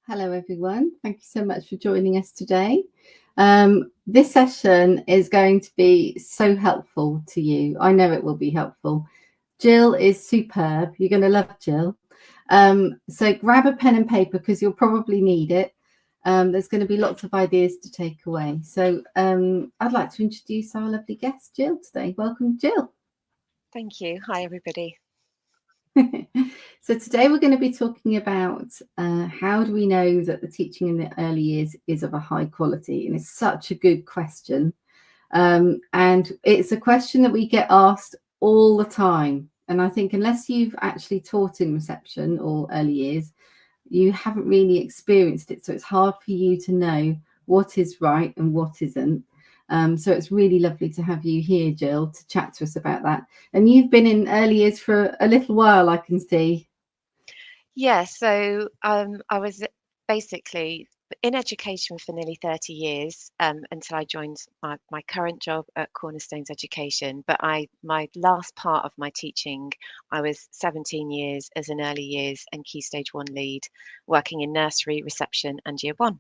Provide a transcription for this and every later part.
Hello everyone, thank you so much for joining us today. This session is going to be so helpful to you. I know it will be helpful. Gill is superb. You're going to love Gill. So grab a pen and paper because you'll probably need it. There's going to be lots of ideas to take away. So I'd like to introduce our lovely guest, Gill, today. Welcome, Gill. Thank you. Hi, everybody. So today we're going to be talking about how do we know that the teaching in the early years is of a high quality, and it's such a good question, and it's a question that we get asked all the time, and I think unless you've actually taught in reception or early years, you haven't really experienced it, so it's hard for you to know what is right and what isn't. So it's really lovely to have you here, Gill, to chat to us about that. And you've been in early years for a little while, I can see. Yeah, so I was basically in education for nearly 30 years until I joined my current job at Cornerstones Education. But my last part of my teaching, I was 17 years as an early years and Key Stage 1 lead, working in nursery, reception and year 1.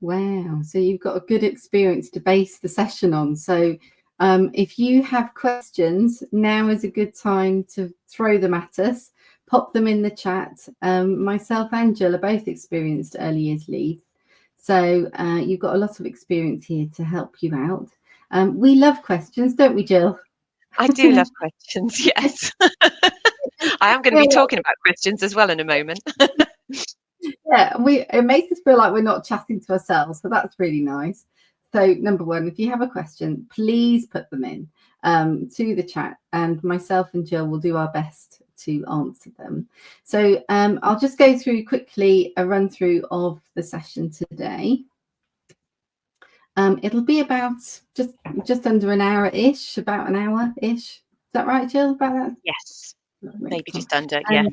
Wow, so you've got a good experience to base the session on. So if you have questions, now is a good time to throw them at us, pop them in the chat. Myself and Gill are both experienced early years leads, so you've got a lot of experience here to help you out. We love questions, don't we, Gill? I do love questions, yes. I am going to be talking about questions as well in a moment. Yeah, it makes us feel like we're not chatting to ourselves, so that's really nice. So number one, if you have a question, please put them in to the chat, and myself and Gill will do our best to answer them. So I'll just go through quickly a run through of the session today. It'll be about just under an hour-ish, about an hour-ish. Is that right, Gill? About that? Yes, maybe just under, yeah.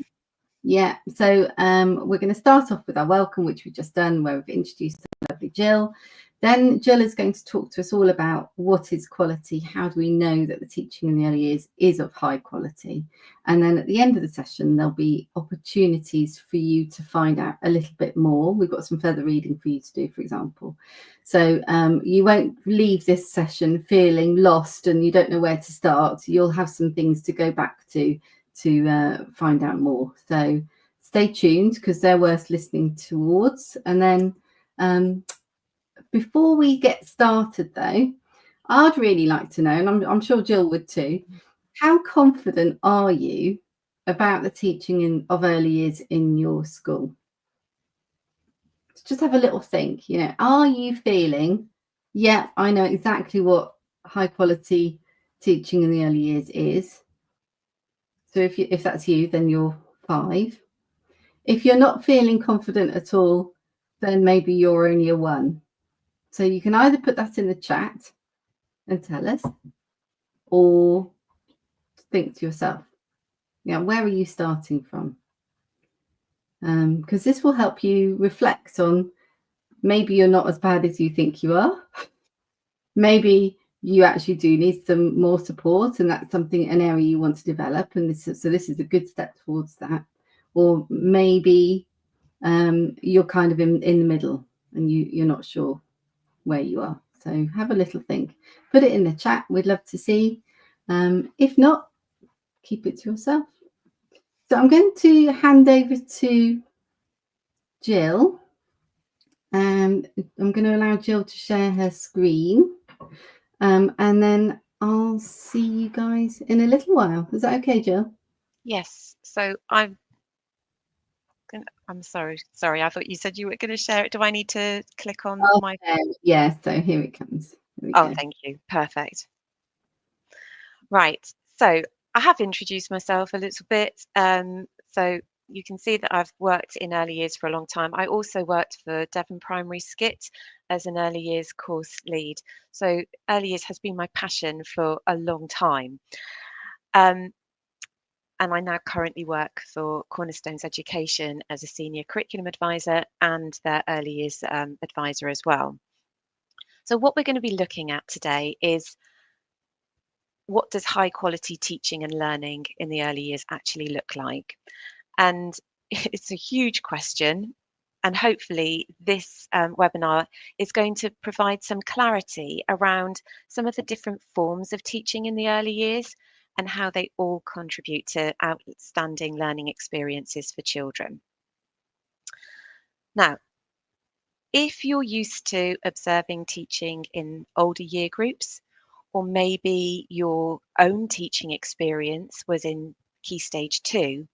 Yeah, so we're going to start off with our welcome, which we've just done, where we've introduced the lovely Gill. Then Gill is going to talk to us all about what is quality, how do we know that the teaching in the early years is of high quality. And then at the end of the session, there'll be opportunities for you to find out a little bit more. We've got some further reading for you to do, for example. So you won't leave this session feeling lost and you don't know where to start. You'll have some things to go back to find out more. So stay tuned because they're worth listening towards. And then before we get started though, I'd really like to know, and I'm sure Gill would too, how confident are you about the teaching of early years in your school? Just have a little think, are you feeling, yeah, I know exactly what high quality teaching in the early years is. So if that's you, then you're 5. If you're not feeling confident at all, then maybe you're only a 1. So you can either put that in the chat and tell us, or think to yourself, where are you starting from? Because this will help you reflect on maybe you're not as bad as you think you are. Maybe you actually do need some more support, and that's an area you want to develop. And this is a good step towards that. Or maybe you're kind of in the middle and you're not sure where you are. So have a little think. Put it in the chat. We'd love to see. If not, keep it to yourself. So I'm going to hand over to Gill. And I'm going to allow Gill to share her screen. And then I'll see you guys in a little while. Is that okay, Gill? Yes. So I'm sorry. I thought you said you were going to share it. Do I need to click on my? Yeah. So here it comes. Thank you. Perfect. Right. So I have introduced myself a little bit. So you can see that I've worked in early years for a long time. I also worked for Devon Primary Skit as an early years course lead. So early years has been my passion for a long time. And I now currently work for Cornerstones Education as a senior curriculum advisor and their early years advisor as well. So what we're going to be looking at today is, what does high quality teaching and learning in the early years actually look like? And it's a huge question. and hopefully this webinar is going to provide some clarity around some of the different forms of teaching in the early years and how they all contribute to outstanding learning experiences for children. Now, if you're used to observing teaching in older year groups, or maybe your own teaching experience was in Key Stage 2,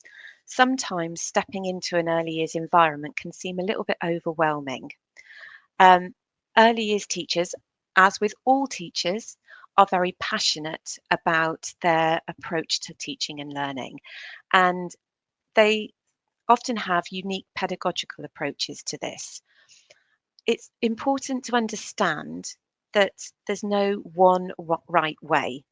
sometimes stepping into an early years environment can seem a little bit overwhelming. Early years teachers, as with all teachers, are very passionate about their approach to teaching and learning, and they often have unique pedagogical approaches to this. It's important to understand that there's no one right way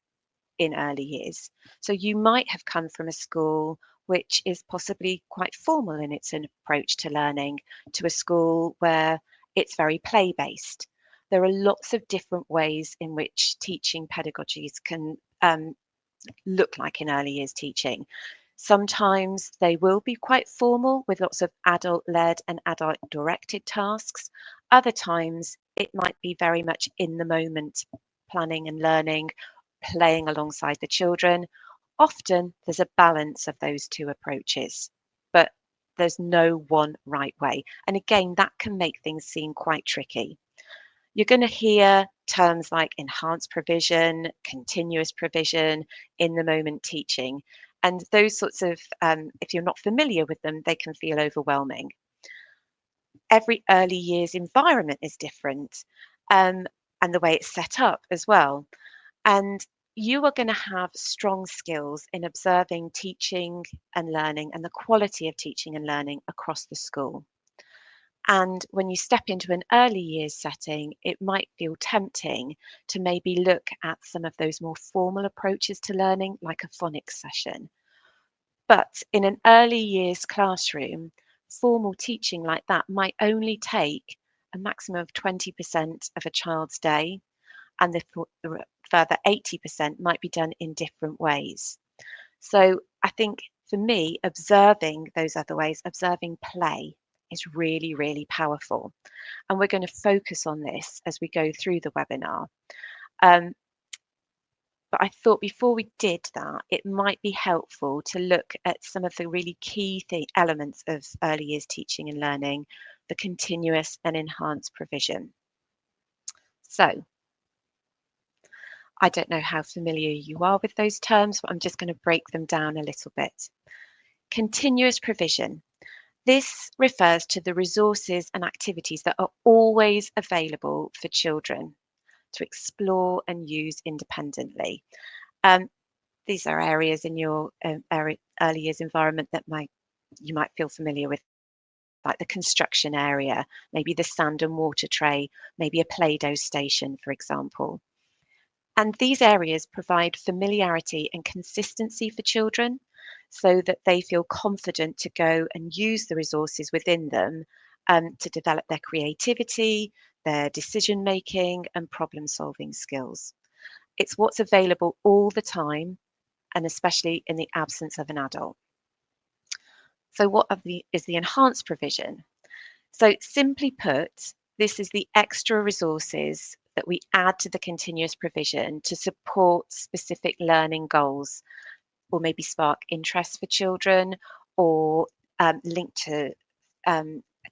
in early years. So you might have come from a school which is possibly quite formal in its approach to learning, to a school where it's very play-based. There are lots of different ways in which teaching pedagogies can look like in early years teaching. Sometimes they will be quite formal with lots of adult-led and adult-directed tasks. Other times it might be very much in the moment planning and learning, playing alongside the children. Often there's a balance of those two approaches, but there's no one right way. And again, that can make things seem quite tricky. You're going to hear terms like enhanced provision, continuous provision, in the moment teaching. And those sorts of, if you're not familiar with them, they can feel overwhelming. Every early years environment is different, and the way it's set up as well. And you are going to have strong skills in observing teaching and learning and the quality of teaching and learning across the school. And when you step into an early years setting, it might feel tempting to maybe look at some of those more formal approaches to learning, like a phonics session. But in an early years classroom, formal teaching like that might only take a maximum of 20% of a child's day, and the further 80% might be done in different ways. So I think for me, observing those other ways, observing play, is really, really powerful. And we're going to focus on this as we go through the webinar. But I thought before we did that, it might be helpful to look at some of the really key elements of early years teaching and learning, the continuous and enhanced provision. So I don't know how familiar you are with those terms, but I'm just going to break them down a little bit. Continuous provision. This refers to the resources and activities that are always available for children to explore and use independently. These are areas in your early years environment that you might feel familiar with, like the construction area, maybe the sand and water tray, maybe a Play-Doh station, for example. And these areas provide familiarity and consistency for children so that they feel confident to go and use the resources within them to develop their creativity, their decision making and problem solving skills. It's what's available all the time, and especially in the absence of an adult. So what is the enhanced provision? So simply put, this is the extra resources that we add to the continuous provision to support specific learning goals, or maybe spark interest for children, or link to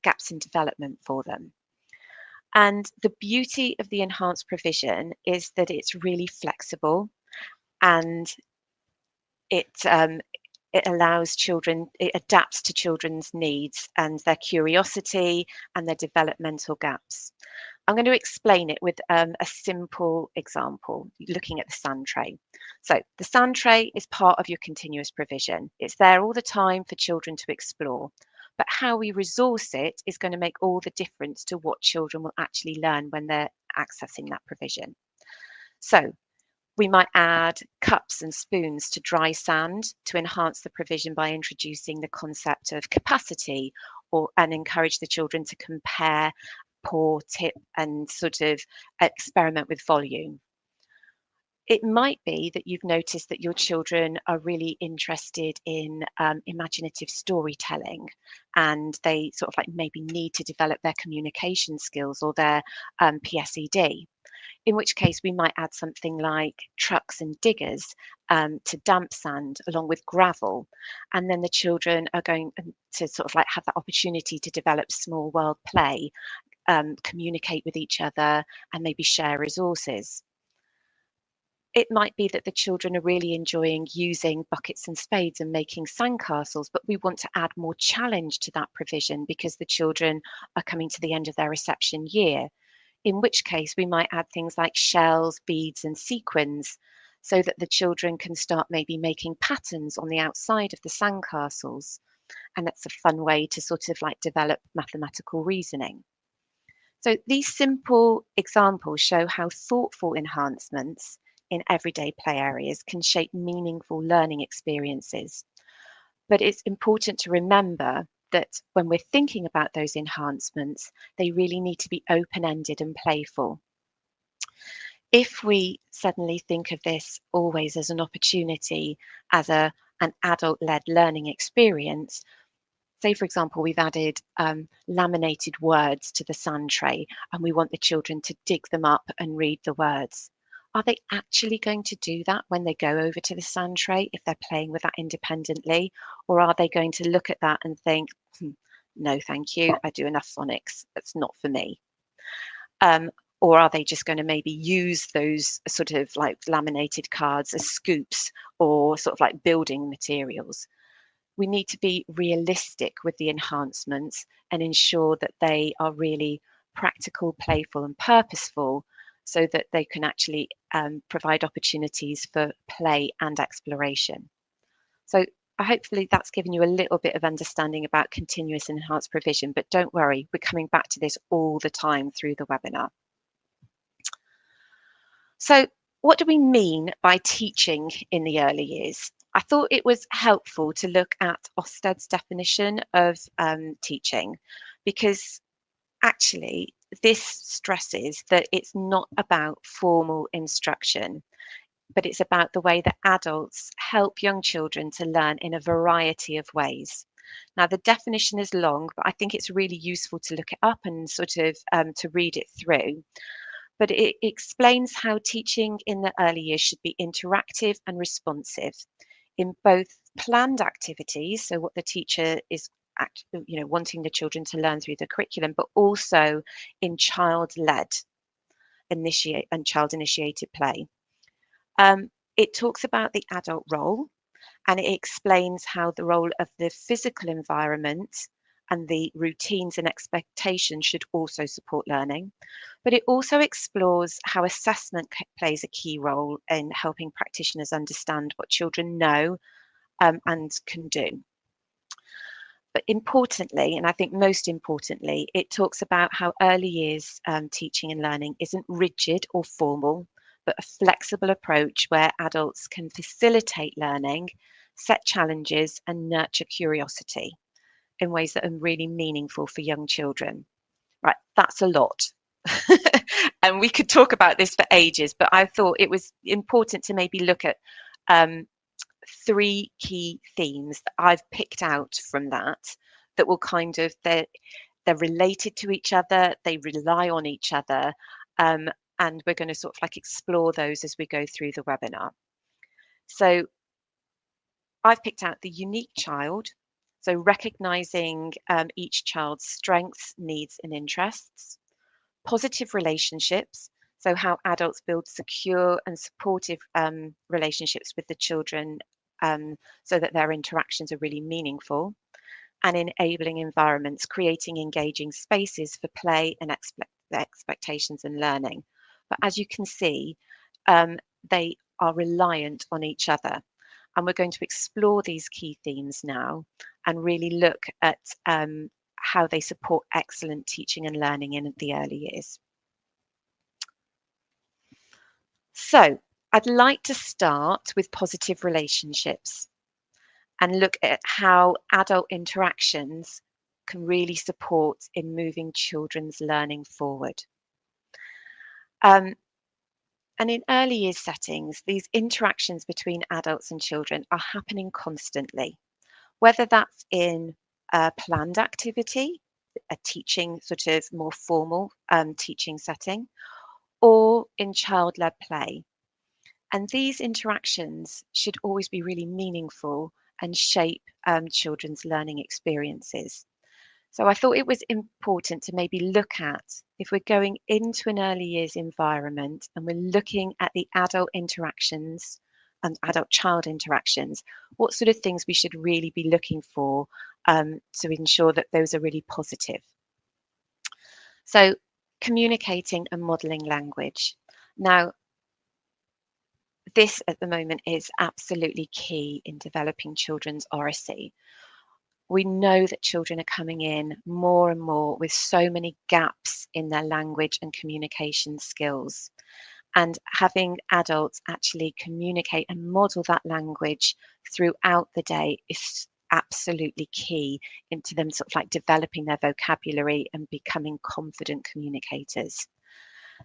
gaps in development for them. And the beauty of the enhanced provision is that it's really flexible, and it allows children, it adapts to children's needs and their curiosity and their developmental gaps. I'm going to explain it with a simple example, looking at the sand tray. So the sand tray is part of your continuous provision. It's there all the time for children to explore, but how we resource it is going to make all the difference to what children will actually learn when they're accessing that provision. So we might add cups and spoons to dry sand to enhance the provision by introducing the concept of capacity, and encourage the children to compare, pour, tip, and sort of experiment with volume. It might be that you've noticed that your children are really interested in imaginative storytelling, and they sort of like maybe need to develop their communication skills or their PSED. In which case we might add something like trucks and diggers to damp sand along with gravel. And then the children are going to sort of like have that opportunity to develop small world play, communicate with each other, and maybe share resources. It might be that the children are really enjoying using buckets and spades and making sandcastles, but we want to add more challenge to that provision because the children are coming to the end of their reception year, in which case we might add things like shells, beads and sequins so that the children can start maybe making patterns on the outside of the sandcastles. And that's a fun way to sort of like develop mathematical reasoning. So these simple examples show how thoughtful enhancements in everyday play areas can shape meaningful learning experiences. But it's important to remember that when we're thinking about those enhancements, they really need to be open-ended and playful. If we suddenly think of this always as an opportunity, as an adult-led learning experience, say, for example, we've added laminated words to the sand tray and we want the children to dig them up and read the words. Are they actually going to do that when they go over to the sand tray if they're playing with that independently? Or are they going to look at that and think, no, thank you, I do enough phonics, that's not for me? Or are they just going to maybe use those sort of like laminated cards as scoops or sort of like building materials? We need to be realistic with the enhancements and ensure that they are really practical, playful and purposeful so that they can actually provide opportunities for play and exploration. So hopefully that's given you a little bit of understanding about continuous and enhanced provision, but don't worry, we're coming back to this all the time through the webinar. So what do we mean by teaching in the early years? I thought it was helpful to look at Ofsted's definition of teaching, because actually this stresses that it's not about formal instruction, but it's about the way that adults help young children to learn in a variety of ways. Now, the definition is long, but I think it's really useful to look it up and sort of to read it through. But it explains how teaching in the early years should be interactive and responsive in both planned activities, so what the teacher is wanting the children to learn through the curriculum, but also in child-led and child-initiated play. It talks about the adult role, and it explains how the role of the physical environment and the routines and expectations should also support learning. But it also explores how assessment plays a key role in helping practitioners understand what children know and can do. But importantly, and I think most importantly, it talks about how early years teaching and learning isn't rigid or formal, but a flexible approach where adults can facilitate learning, set challenges and nurture curiosity in ways that are really meaningful for young children. Right, that's a lot. And we could talk about this for ages, but I thought it was important to maybe look at 3 key themes that I've picked out from that will kind of, they're related to each other, they rely on each other, and we're going to sort of like explore those as we go through the webinar. So I've picked out the unique child, so recognizing each child's strengths, needs and interests. Positive relationships, so how adults build secure and supportive relationships with the children so that their interactions are really meaningful. And enabling environments, creating engaging spaces for play and expectations and learning. But as you can see, they are reliant on each other. And we're going to explore these key themes now and really look at how they support excellent teaching and learning in the early years. So I'd like to start with positive relationships and look at how adult interactions can really support in moving children's learning forward. And in early years settings, these interactions between adults and children are happening constantly, whether that's in a planned activity, a teaching sort of more formal teaching setting, or in child-led play. And these interactions should always be really meaningful and shape children's learning experiences. So I thought it was important to maybe look at, if we're going into an early years environment and we're looking at the adult interactions and adult child interactions, what sort of things we should really be looking for to ensure that those are really positive. So communicating and modelling language. Now, this at the moment is absolutely key in developing children's oracy. We know that children are coming in more and more with so many gaps in their language and communication skills. And having adults actually communicate and model that language throughout the day is absolutely key into them sort of like developing their vocabulary and becoming confident communicators.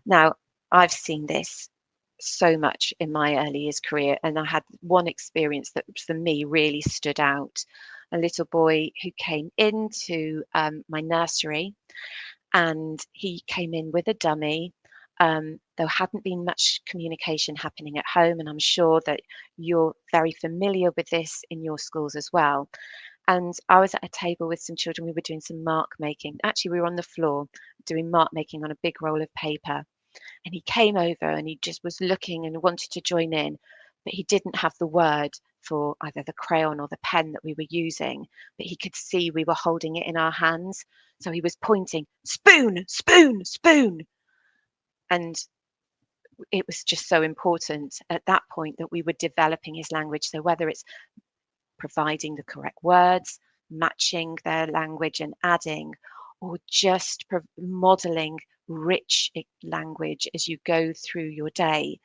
Now, I've seen this so much in my early years career, and I had one experience that for me really stood out. A little boy who came into my nursery, and he came in with a dummy. There hadn't been much communication happening at home, and I'm sure that you're very familiar with this in your schools as well. And I was at a table with some children. We were doing some mark making. Actually, we were on the floor doing mark making on a big roll of paper. And he came over and he just was looking and wanted to join in, but he didn't have the word for either the crayon or the pen that we were using, but he could see we were holding it in our hands. So he was pointing, spoon, spoon, spoon. And it was just so important at that point that we were developing his language. So whether it's providing the correct words, matching their language and adding, or just modeling rich language as you go through your day,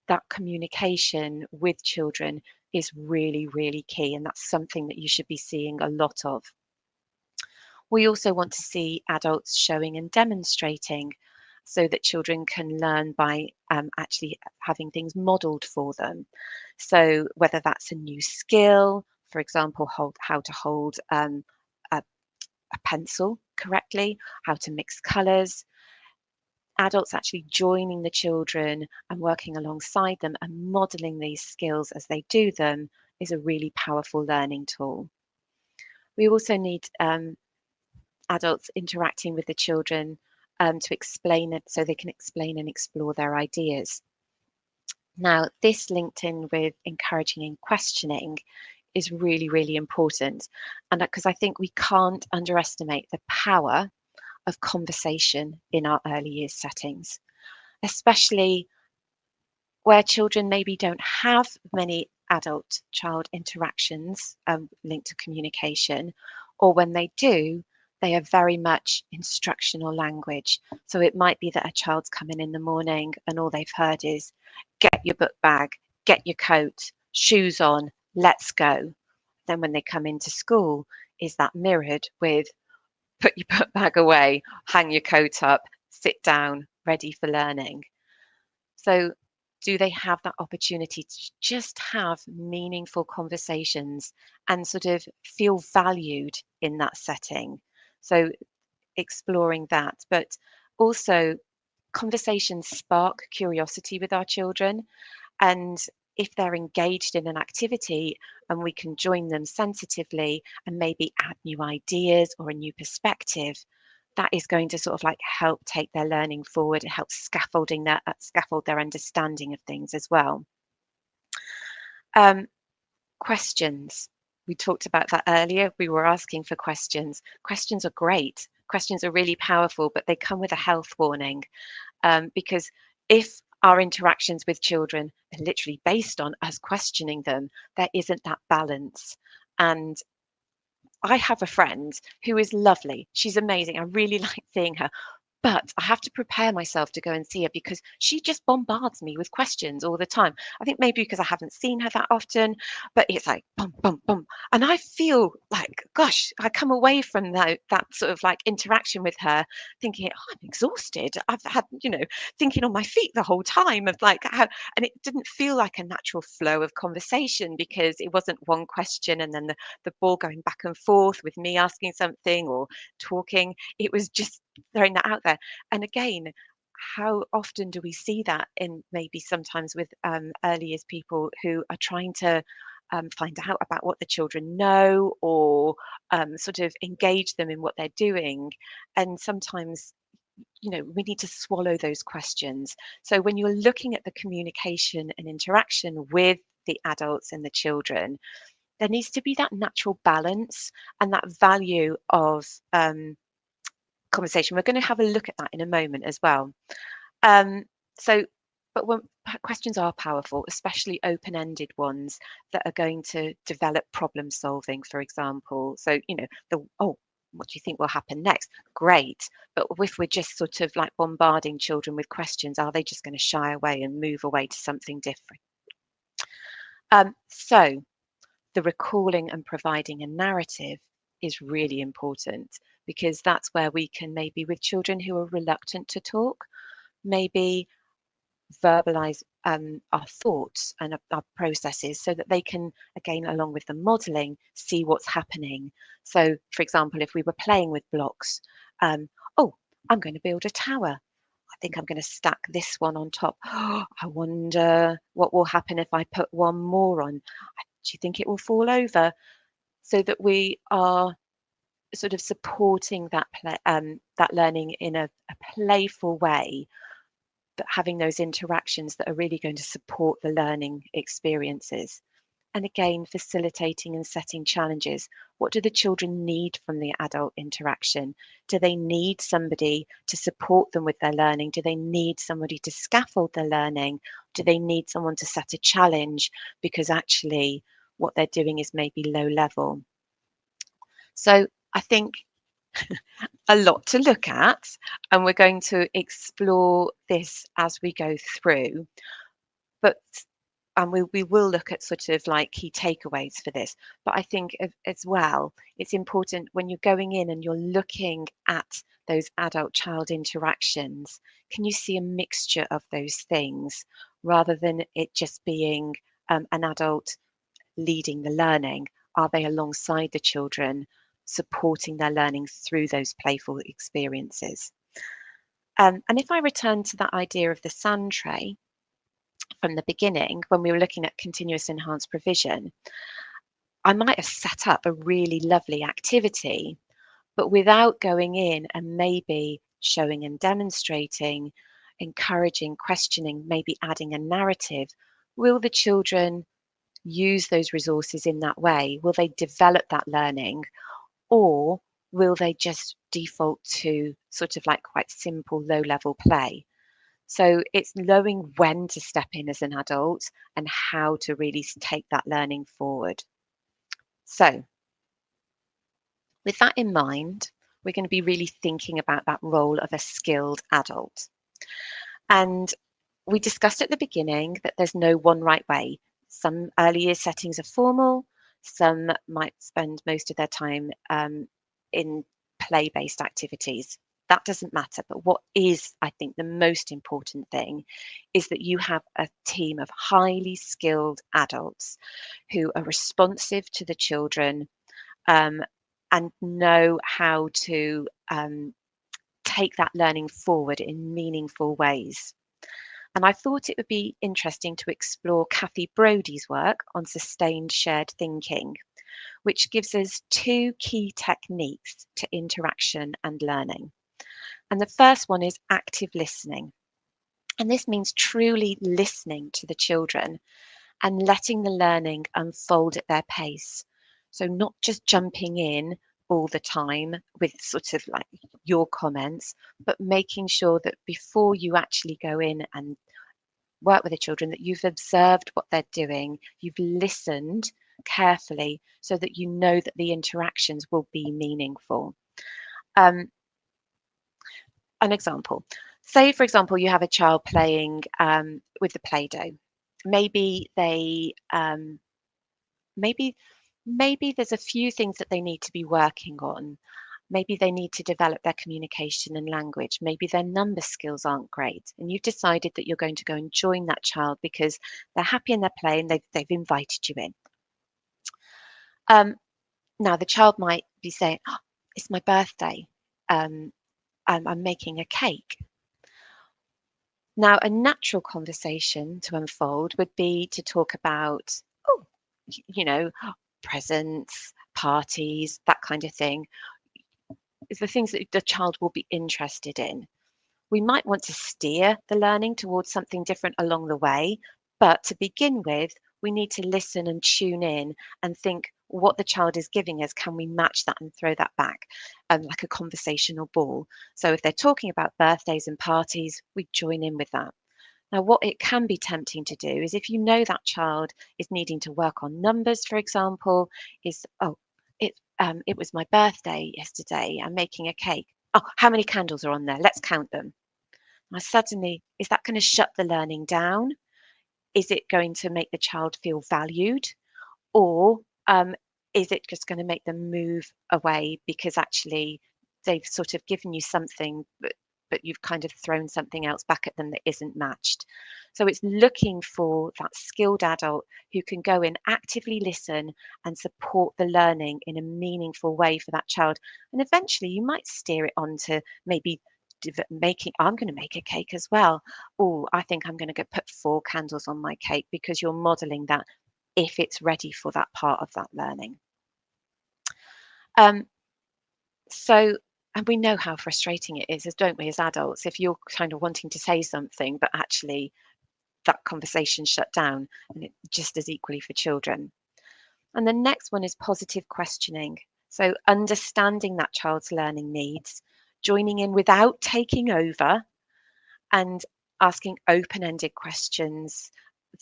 that communication with children is really, really key. And that's something that you should be seeing a lot of. We also want to see adults showing and demonstrating so that children can learn by actually having things modeled for them. So whether that's a new skill, for example, how to hold a pencil correctly, how to mix colors, adults actually joining the children and working alongside them and modeling these skills as they do them is a really powerful learning tool. We also need adults interacting with the children to explain it so they can explain and explore their ideas. Now, this linked in with encouraging and questioning is really, really important. And because I think we can't underestimate the power of conversation in our early years settings, especially where children maybe don't have many adult child interactions linked to communication, or when they do, they are very much instructional language. So it might be that a child's coming in the morning and all they've heard is, get your book bag, get your coat, shoes on, let's go. Then when they come into school, is that mirrored with, put your book bag away, hang your coat up, sit down, ready for learning. So do they have that opportunity to just have meaningful conversations and sort of feel valued in that setting? So exploring that, but also conversations spark curiosity with our children. And if they're engaged in an activity and we can join them sensitively and maybe add new ideas or a new perspective, that is going to sort of like help take their learning forward and help scaffold their understanding of things as well. Questions. We talked about that earlier. We were asking for questions. Questions are great. Questions are really powerful, but they come with a health warning because if our interactions with children are literally based on us questioning them, there isn't that balance. And I have a friend who is lovely. She's amazing. I really like seeing her. but I have to prepare myself to go and see her because she just bombards me with questions all the time. I think maybe because I haven't seen her that often, but it's like bum, bum, bum. And I feel like, gosh, I come away from that sort of like interaction with her thinking, oh, I'm exhausted. I've had, thinking on my feet the whole time of like how, and it didn't feel like a natural flow of conversation because it wasn't one question and then the ball going back and forth with me asking something or talking. It was just throwing that out there. And again, how often do we see that in maybe sometimes with early years people who are trying to find out about what the children know or sort of engage them in what they're doing. And sometimes, we need to swallow those questions. So when you're looking at the communication and interaction with the adults and the children, there needs to be that natural balance and that value of conversation. We're going to have a look at that in a moment as well. Um, so, but when questions are powerful, especially open-ended ones that are going to develop problem solving, for example. So, what do you think will happen next? Great. But if we're just sort of like bombarding children with questions, are they just going to shy away and move away to something different? So the recalling and providing a narrative is really important because that's where we can maybe with children who are reluctant to talk, maybe verbalize our thoughts and our processes so that they can, again, along with the modeling, see what's happening. So, for example, if we were playing with blocks, oh, I'm going to build a tower. I think I'm going to stack this one on top. I wonder what will happen if I put one more on. Do you think it will fall over? So that we are sort of supporting that learning in a playful way, but having those interactions that are really going to support the learning experiences. And again, facilitating and setting challenges. What do the children need from the adult interaction? Do they need somebody to support them with their learning? Do they need somebody to scaffold their learning? Do they need someone to set a challenge because actually what they're doing is maybe low level? So I think a lot to look at, and we're going to explore this as we go through. But and we will look at sort of like key takeaways for this. But I think as well, it's important when you're going in and you're looking at those adult-child interactions, can you see a mixture of those things rather than it just being an adult leading the learning? Are they alongside the children, supporting their learning through those playful experiences? And if I return to that idea of the sand tray, from the beginning, when we were looking at continuous enhanced provision, I might have set up a really lovely activity, but without going in and maybe showing and demonstrating, encouraging, questioning, maybe adding a narrative, will the children use those resources in that way? Will they develop that learning? Or will they just default to sort of like quite simple low-level play? So it's knowing when to step in as an adult and how to really take that learning forward. So with that in mind, we're going to be really thinking about that role of a skilled adult. And we discussed at the beginning that there's no one right way. Some early year settings are formal, some might spend most of their time in play-based activities. That doesn't matter. But what is, I think, the most important thing is that you have a team of highly skilled adults who are responsive to the children and know how to take that learning forward in meaningful ways. And I thought it would be interesting to explore Kathy Brody's work on sustained shared thinking, which gives us two key techniques to interaction and learning. And the first one is active listening. And this means truly listening to the children and letting the learning unfold at their pace. So not just jumping in all the time with sort of like your comments, but making sure that before you actually go in and work with the children, that you've observed what they're doing, you've listened carefully so that you know that the interactions will be meaningful. an example. Say, for example, you have a child playing with the Play-Doh. Maybe they maybe there's a few things that they need to be working on. Maybe they need to develop their communication and language. Maybe their number skills aren't great. And you've decided that you're going to go and join that child because they're happy in their play and they've invited you in. Now, the child might be saying, oh, it's my birthday. I'm making a cake. Now, a natural conversation to unfold would be to talk about, oh, you know, presents, parties, that kind of thing. Is the things that the child will be interested in. We might want to steer the learning towards something different along the way, but to begin with, we need to listen and tune in and think what the child is giving us, can we match that and throw that back like a conversational ball? So if they're talking about birthdays and parties, we join in with that. Now, what it can be tempting to do is if you know that child is needing to work on numbers, for example, is, oh, it was my birthday yesterday, I'm making a cake. Oh, how many candles are on there? Let's count them. Now, suddenly, is that going to shut the learning down? Is it going to make the child feel valued? Or is it just going to make them move away because actually they've sort of given you something, but you've kind of thrown something else back at them that isn't matched? So it's looking for that skilled adult who can go in, actively listen and support the learning in a meaningful way for that child. And eventually you might steer it on to maybe I'm going to make a cake as well. Oh, I think I'm going to go put 4 candles on my cake, because you're modeling that if it's ready for that part of that learning. So, and we know how frustrating it is, don't we, as adults, if you're kind of wanting to say something, but actually that conversation shut down, and it just as equally for children. And the next one is positive questioning. So understanding that child's learning needs, joining in without taking over, and asking open-ended questions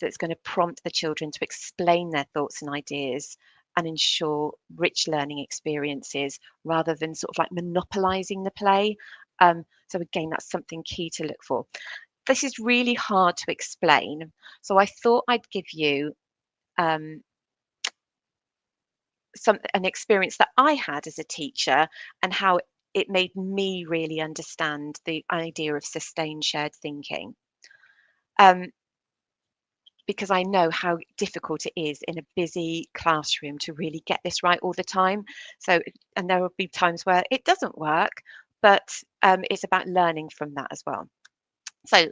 that's going to prompt the children to explain their thoughts and ideas and ensure rich learning experiences rather than sort of like monopolizing the play. So again, that's something key to look for. This is really hard to explain, so I thought I'd give you an experience that I had as a teacher and how it made me really understand the idea of sustained shared thinking. Because I know how difficult it is in a busy classroom to really get this right all the time. So, and there will be times where it doesn't work, but it's about learning from that as well. So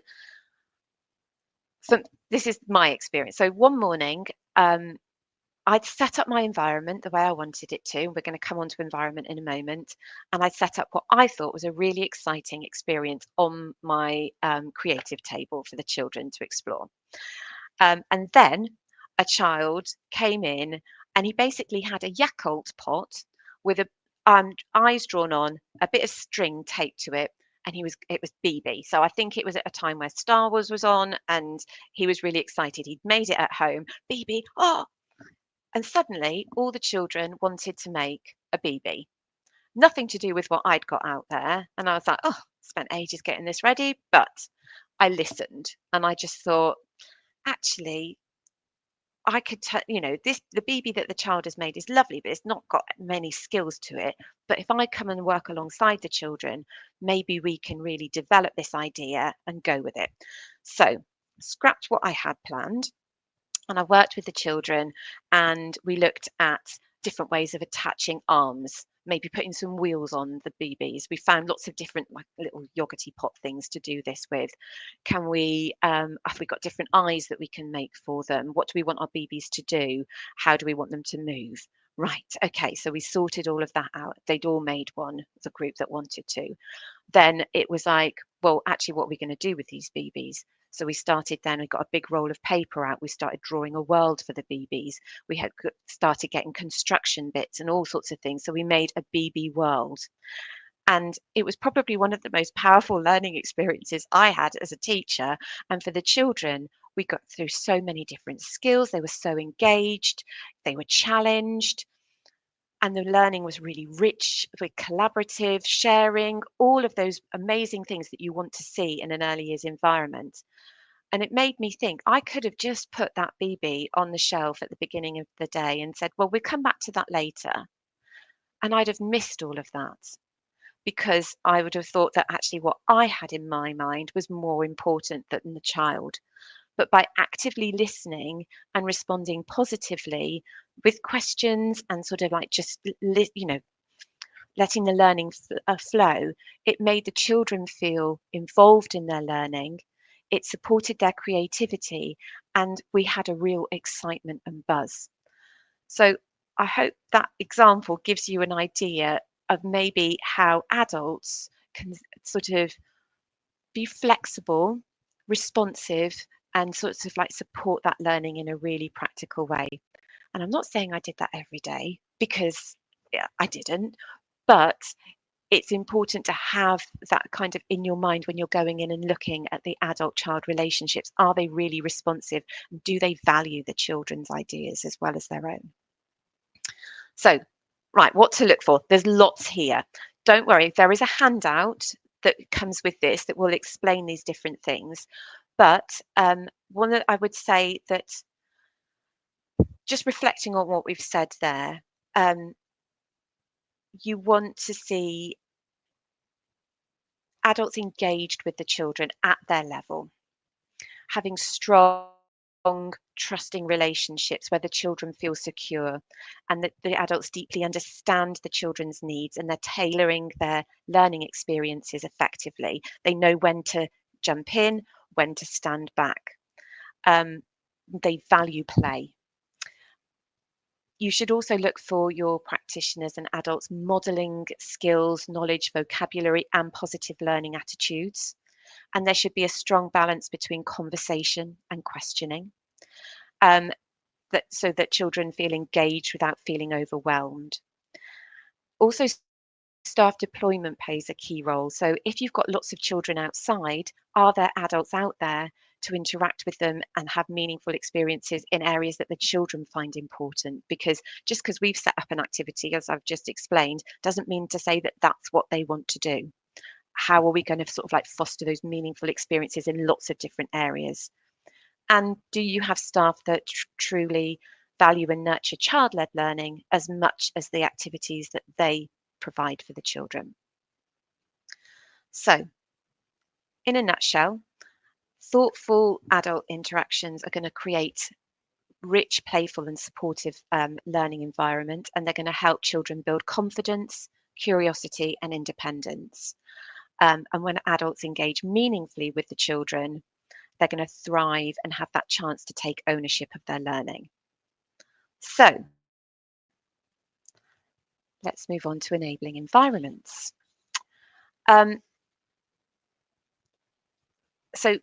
this is my experience. So one morning, I'd set up my environment the way I wanted it to. We're going to come on to environment in a moment. And I'd set up what I thought was a really exciting experience on my creative table for the children to explore. And then a child came in and he basically had a Yakult pot with a eyes drawn on, a bit of string taped to it, and it was BB. So I think it was at a time where Star Wars was on, and he was really excited. He'd made it at home. BB, oh! And suddenly all the children wanted to make a BB. Nothing to do with what I'd got out there. And I was like, oh, spent ages getting this ready, but I listened and I just thought, actually, I could tell, the BB that the child has made is lovely, but it's not got many skills to it. But if I come and work alongside the children, maybe we can really develop this idea and go with it. So scrapped what I had planned, and I worked with the children, and we looked at different ways of attaching arms, maybe putting some wheels on the BBs. We found lots of different like little yogurty pot things to do this with. Can we, have we got different eyes that we can make for them? What do we want our BBs to do? How do we want them to move? Right, okay, so we sorted all of that out. They'd all made one, the group that wanted to. Then it was like, well, actually, what are we going to do with these BBs? So we started then, we got a big roll of paper out. We started drawing a world for the BBs. We had started getting construction bits and all sorts of things. So we made a BB world. And it was probably one of the most powerful learning experiences I had as a teacher. And for the children, we got through so many different skills. They were so engaged. They were challenged. And the learning was really rich with collaborative, sharing, all of those amazing things that you want to see in an early years environment. And it made me think I could have just put that BB on the shelf at the beginning of the day and said, well, we'll come back to that later. And I'd have missed all of that because I would have thought that actually what I had in my mind was more important than the child. But by actively listening and responding positively with questions and sort of like just, letting the learning flow, it made the children feel involved in their learning. It supported their creativity, and we had a real excitement and buzz. So I hope that example gives you an idea of maybe how adults can sort of be flexible, responsive, and sort of like support that learning in a really practical way. And I'm not saying I did that every day because I didn't, but it's important to have that kind of in your mind when you're going in and looking at the adult-child relationships. Are they really responsive? Do they value the children's ideas as well as their own? So, right, what to look for? There's lots here. Don't worry, there is a handout that comes with this that will explain these different things. But one that I would say that just reflecting on what we've said there, you want to see adults engaged with the children at their level, having strong, trusting relationships where the children feel secure and that the adults deeply understand the children's needs and they're tailoring their learning experiences effectively. They know when to jump in, when to stand back. They value play. You should also look for your practitioners and adults modeling skills, knowledge, vocabulary, and positive learning attitudes. And there should be a strong balance between conversation and questioning, so that children feel engaged without feeling overwhelmed. Also, staff deployment plays a key role. So if you've got lots of children outside, are there adults out there to interact with them and have meaningful experiences in areas that the children find important? Because just because we've set up an activity, as I've just explained, doesn't mean to say that that's what they want to do. How are we going to sort of like foster those meaningful experiences in lots of different areas? And do you have staff that truly value and nurture child-led learning as much as the activities that they provide for the children? So, in a nutshell, thoughtful adult interactions are going to create rich, playful, and supportive learning environment, and they're going to help children build confidence, curiosity, and independence. And when adults engage meaningfully with the children, they're going to thrive and have that chance to take ownership of their learning. So, let's move on to enabling environments. So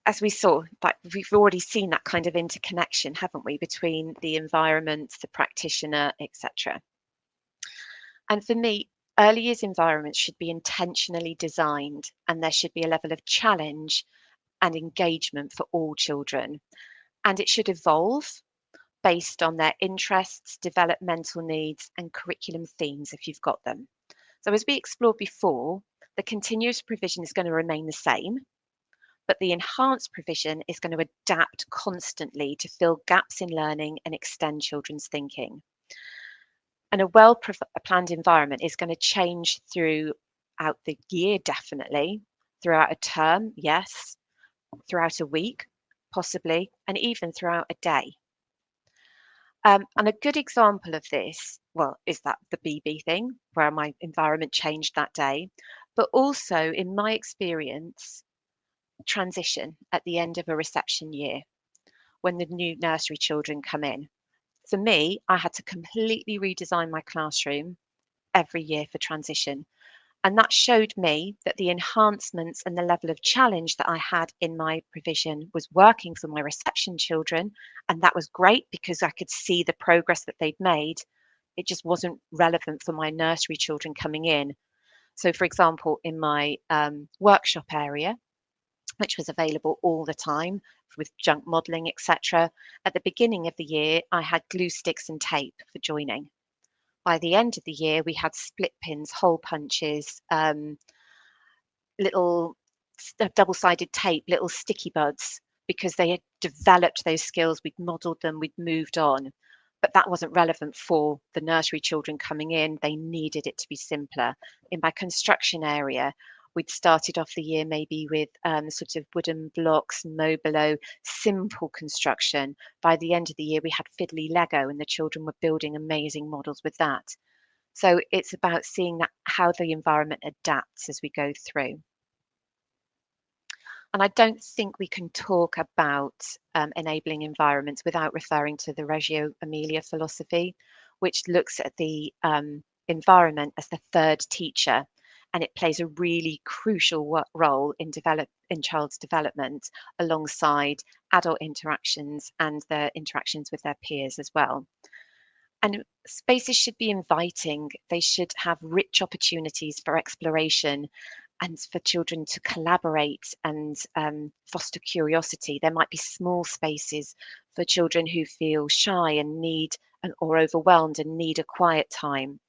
as we saw, like we've already seen that kind of interconnection, haven't we, between the environment, the practitioner, etc. And for me, early years environments should be intentionally designed, and there should be a level of challenge and engagement for all children. And it should evolve based on their interests, developmental needs, and curriculum themes if you've got them. So as we explored before, the continuous provision is going to remain the same, but the enhanced provision is going to adapt constantly to fill gaps in learning and extend children's thinking. And a well-planned environment is going to change throughout the year, definitely, throughout a term, yes, throughout a week, possibly, and even throughout a day. And a good example of this, well, is that the BB thing, where my environment changed that day, but also in my experience, transition at the end of a reception year when the new nursery children come in. For me, I had to completely redesign my classroom every year for transition. And that showed me that the enhancements and the level of challenge that I had in my provision was working for my reception children. And that was great because I could see the progress that they'd made. It just wasn't relevant for my nursery children coming in. So, for example, in my workshop area, which was available all the time with junk modelling, etc. At the beginning of the year, I had glue sticks and tape for joining. By the end of the year, we had split pins, hole punches, little double-sided tape, little sticky buds, because they had developed those skills, we'd modelled them, we'd moved on. But that wasn't relevant for the nursery children coming in. They needed it to be simpler. In my construction area, we'd started off the year maybe with sort of wooden blocks, Mobilo, simple construction. By the end of the year, we had fiddly Lego, and the children were building amazing models with that. So it's about seeing that how the environment adapts as we go through. And I don't think we can talk about enabling environments without referring to the Reggio Emilia philosophy, which looks at the environment as the third teacher, and it plays a really crucial role in child's development alongside adult interactions and their interactions with their peers as well. And spaces should be inviting. They should have rich opportunities for exploration and for children to collaborate and foster curiosity. There might be small spaces for children who feel shy and need or overwhelmed and need a quiet time.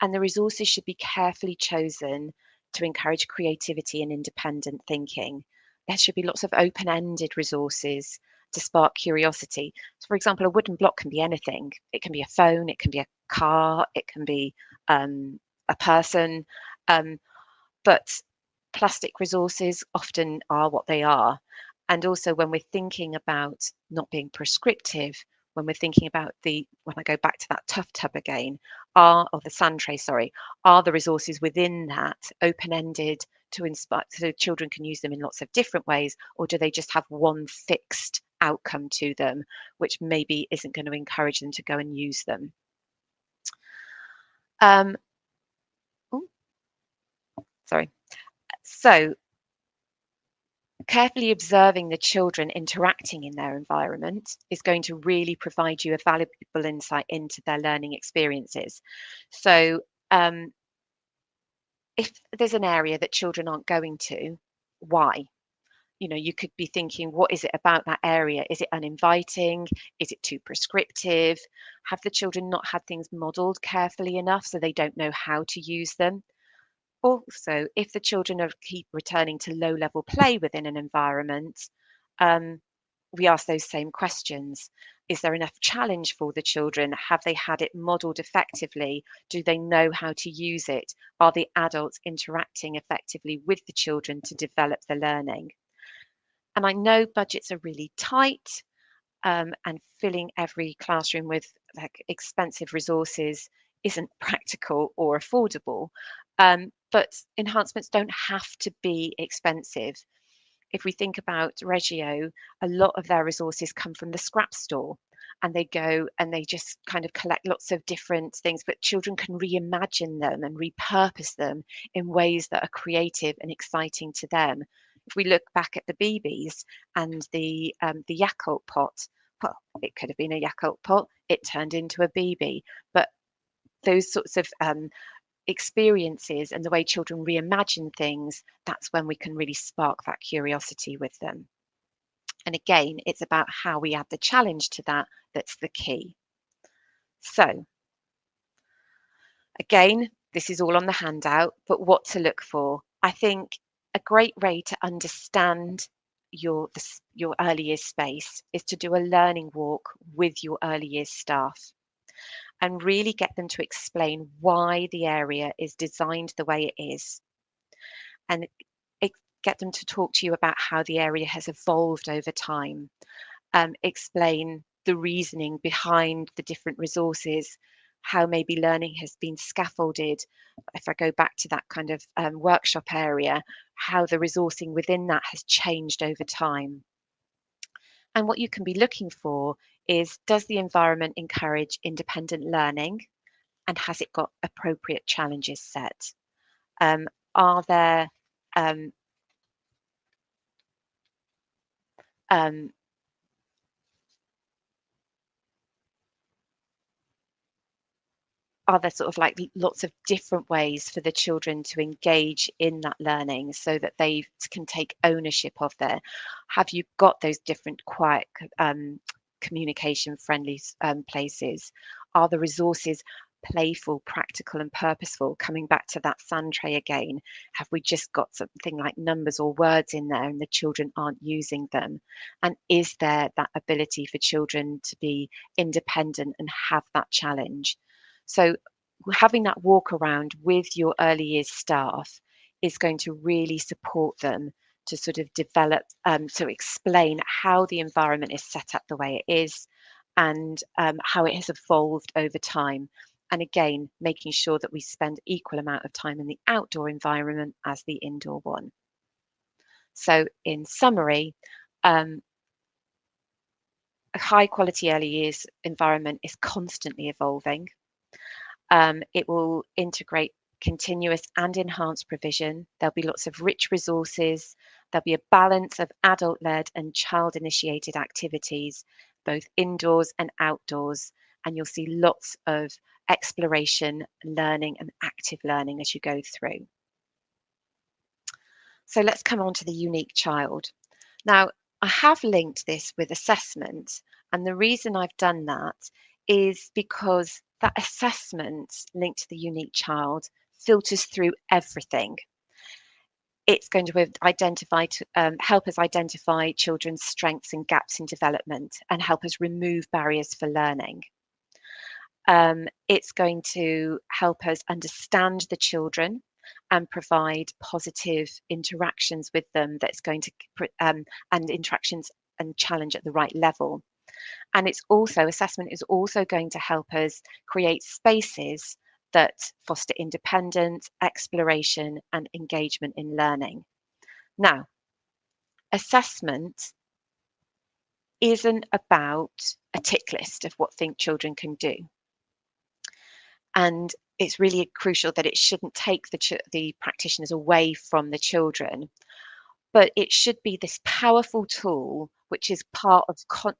And the resources should be carefully chosen to encourage creativity and independent thinking. There should be lots of open-ended resources to spark curiosity. So for example, a wooden block can be anything. It can be a phone, it can be a car, it can be a person. But plastic resources often are what they are. And also when we're thinking about not being prescriptive, when we're thinking about when I go back to that tough tub again, or the sand tray, sorry, are the resources within that open-ended to inspire, so children can use them in lots of different ways, or do they just have one fixed outcome to them, which maybe isn't going to encourage them to go and use them? Sorry. So carefully observing the children interacting in their environment is going to really provide you a valuable insight into their learning experiences. So if there's an area that children aren't going to, why? You could be thinking, what is it about that area? Is it uninviting? Is it too prescriptive? Have the children not had things modelled carefully enough so they don't know how to use them? Also, if the children keep returning to low-level play within an environment, we ask those same questions. Is there enough challenge for the children? Have they had it modelled effectively? Do they know how to use it? Are the adults interacting effectively with the children to develop the learning? And I know budgets are really tight, and filling every classroom with expensive resources isn't practical or affordable. But enhancements don't have to be expensive. If we think about Reggio, a lot of their resources come from the scrap store, and they go and they just kind of collect lots of different things, but children can reimagine them and repurpose them in ways that are creative and exciting to them. If we look back at the BBs and the Yakult pot, well, it could have been a Yakult pot, it turned into a BB, but those sorts of experiences and the way children reimagine things, that's when we can really spark that curiosity with them. And again, it's about how we add the challenge to that that's the key. So again, this is all on the handout, but what to look for. I think a great way to understand your early years space is to do a learning walk with your early years staff and really get them to explain why the area is designed the way it is, and get them to talk to you about how the area has evolved over time, explain the reasoning behind the different resources, how maybe learning has been scaffolded. If I go back to that kind of workshop area, how the resourcing within that has changed over time. And what you can be looking for is, does the environment encourage independent learning, and has it got appropriate challenges set? Are there sort of like lots of different ways for the children to engage in that learning so that they can take ownership of their, have you got those different quiet communication friendly places? Are the resources playful, practical and purposeful? Coming back to that sand tray again, have we just got something like numbers or words in there and the children aren't using them? And is there that ability for children to be independent and have that challenge? So having that walk around with your early years staff is going to really support them to sort of develop, to explain how the environment is set up the way it is, and how it has evolved over time. And again, making sure that we spend equal amount of time in the outdoor environment as the indoor one. So in summary, a high quality early years environment is constantly evolving. It will integrate continuous and enhanced provision. There'll be lots of rich resources. There'll be a balance of adult-led and child-initiated activities, both indoors and outdoors. And you'll see lots of exploration, learning and active learning as you go through. So let's come on to the unique child. Now, I have linked this with assessment, and the reason I've done that is because that assessment linked to the unique child filters through everything. It's going to identify, help us identify children's strengths and gaps in development and help us remove barriers for learning. It's going to help us understand the children and provide positive interactions with them that's going to, and interactions and challenge at the right level. And it's also, assessment is also going to help us create spaces that foster independence, exploration and engagement in learning. Now, assessment isn't about a tick list of what children can do. And it's really crucial that it shouldn't take the practitioners away from the children, but it should be this powerful tool which is part of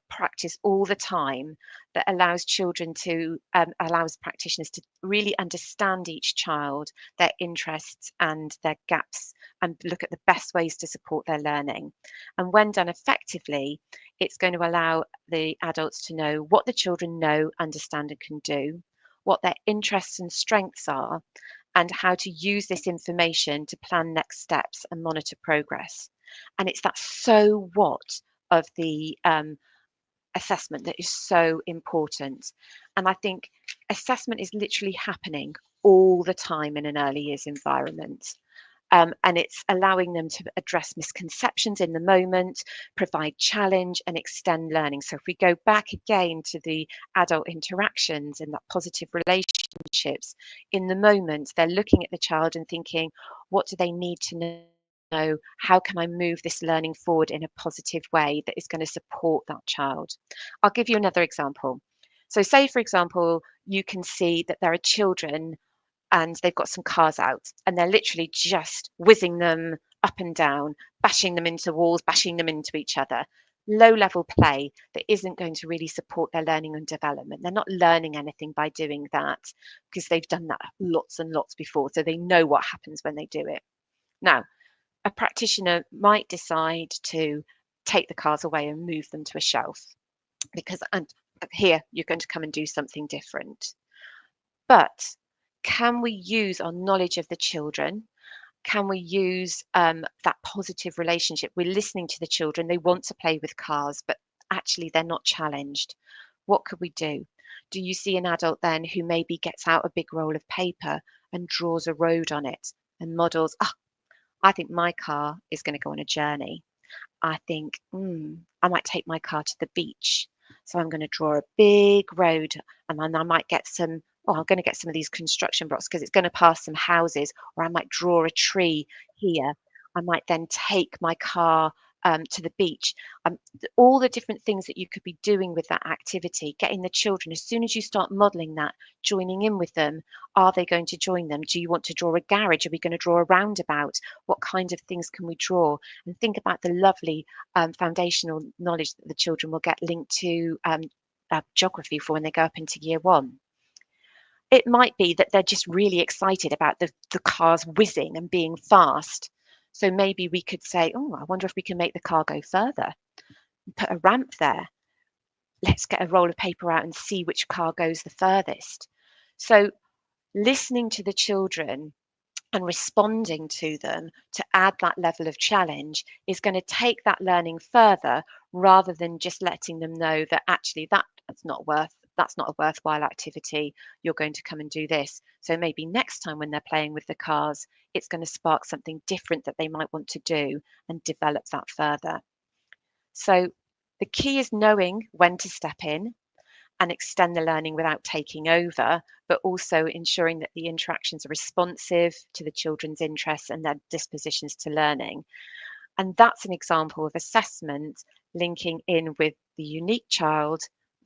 practice all the time, that allows children to, allows practitioners to really understand each child, their interests and their gaps, and look at the best ways to support their learning. And when done effectively, it's going to allow the adults to know what the children know, understand and can do, what their interests and strengths are, and how to use this information to plan next steps and monitor progress. And it's that so what of the assessment that is so important. And I think assessment is literally happening all the time in an early years environment. And it's allowing them to address misconceptions in the moment, provide challenge and extend learning. So if we go back again to the adult interactions and that positive relationships, in the moment, they're looking at the child and thinking, what do they need to know? How can I move this learning forward in a positive way that is going to support that child? I'll give you another example. So say, for example, you can see that there are children and they've got some cars out and they're literally just whizzing them up and down, bashing them into walls, bashing them into each other. Low level play that isn't going to really support their learning and development. They're not learning anything by doing that because they've done that lots and lots before. So they know what happens when they do it. Now, a practitioner might decide to take the cars away and move them to a shelf because, and here you're going to come and do something different. But can we use our knowledge of the children? Can we use that positive relationship? We're listening to the children. They want to play with cars, but actually they're not challenged. What could we do? Do you see an adult then who maybe gets out a big roll of paper and draws a road on it and models, I think my car is going to go on a journey. I think, I might take my car to the beach. So I'm going to draw a big road and then I might get some, I'm going to get some of these construction blocks because it's going to pass some houses, or I might draw a tree here. I might then take my car to the beach. All the different things that you could be doing with that activity, getting the children, as soon as you start modelling that, joining in with them, are they going to join them? Do you want to draw a garage? Are we going to draw a roundabout? What kind of things can we draw? And think about the lovely foundational knowledge that the children will get linked to geography for when they go up into year 1. It might be that they're just really excited about the cars whizzing and being fast. So maybe we could say, I wonder if we can make the car go further. Put a ramp there. Let's get a roll of paper out and see which car goes the furthest. So listening to the children and responding to them to add that level of challenge is going to take that learning further, rather than just letting them know that actually that's not a worthwhile activity. You're going to come and do this. So maybe next time when they're playing with the cars, it's going to spark something different that they might want to do and develop that further. So the key is knowing when to step in and extend the learning without taking over, but also ensuring that the interactions are responsive to the children's interests and their dispositions to learning. And that's an example of assessment linking in with the unique child,